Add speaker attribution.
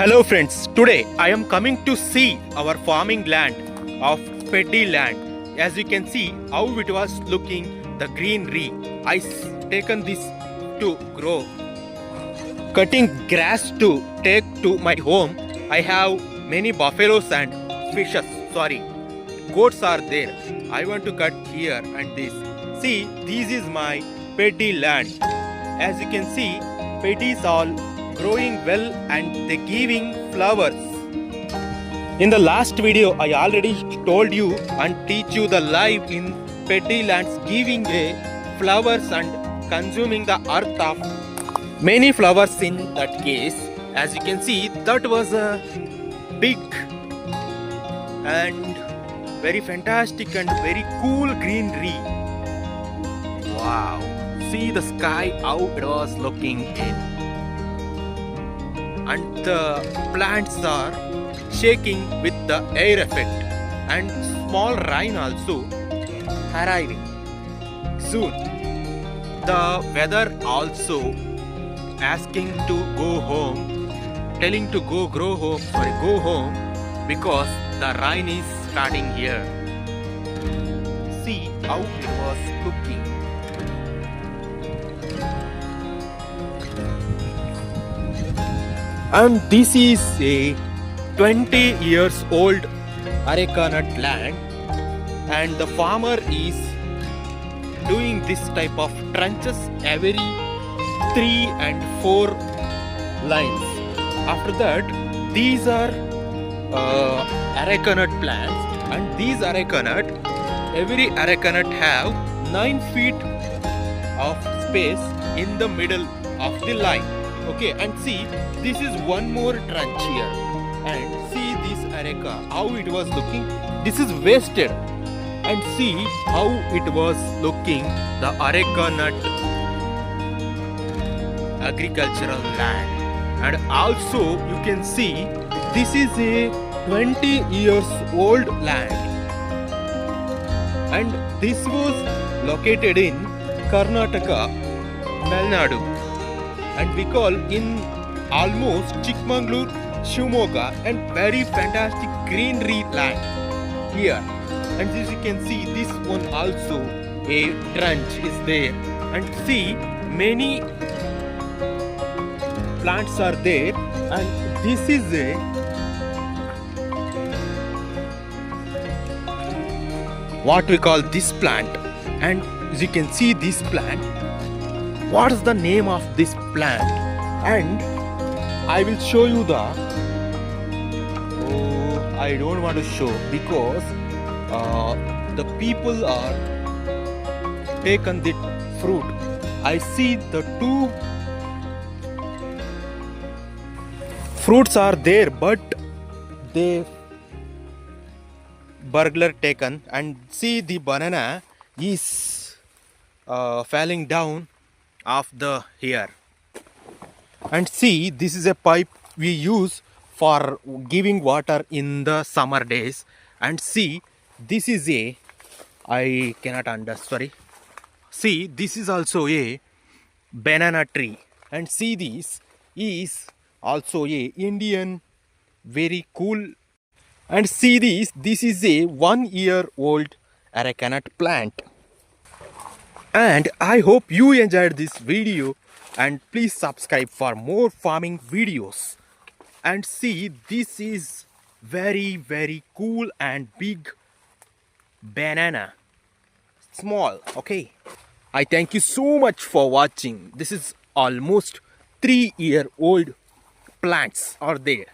Speaker 1: Hello friends, today I am coming to see our farming land of Paddy land. As you can see how it was looking, the greenery. I taken this to grow. Cutting grass to take to my home. I have many buffaloes and fishes, goats are there. I want to cut here and this. See, this is my Paddy land. As you can see, paddies all growing well and they giving flowers. In the last video I already told you and teach you the life in paddy lands, giving a flowers and consuming the earth of many flowers. In that case, as you can see, that was a big and very fantastic and very cool greenery. Wow, see the sky how it was looking in, and the plants are shaking with the air effect, and small rain also arriving soon. The weather also asking to go home, telling to go home because the rain is starting here. See how it was looking. And this is a 20 years old Arecanut land, and the farmer is doing this type of trenches every 3 and 4 lines. After that, these are Arecanut plants, and these Arecanut, every Arecanut have 9 feet of space in the middle of the line. Okay, and see, this is one more trench here, and see this areca, how it was looking. This is wasted, and see how it was looking, the Arecanut agricultural land. And also you can see this is a 20 years old land, and this was located in Karnataka, Malnadu, and we call in almost Chikmagalur, Shimoga, and very fantastic greenery land here. And as you can see, this one also a trench is there, and see many plants are there, and this is a what we call this plant. And as you can see this plant, what is the name of this plant? And I will show you the I don't want to show because the people are taken the fruit. I see the 2 fruits are there, but they burglar taken, and see the banana is falling down of the here. And see, this is a pipe we use for giving water in the summer days. And see, this is a I cannot understand. See, this is also a banana tree, and see, this is also a Indian, very cool. And see this is a 1 year old Arecanut plant. And I hope you enjoyed this video, and please subscribe for more farming videos. And see, this is very cool and big banana, small. Okay, I thank you so much for watching. This is almost 3 year old plants are there.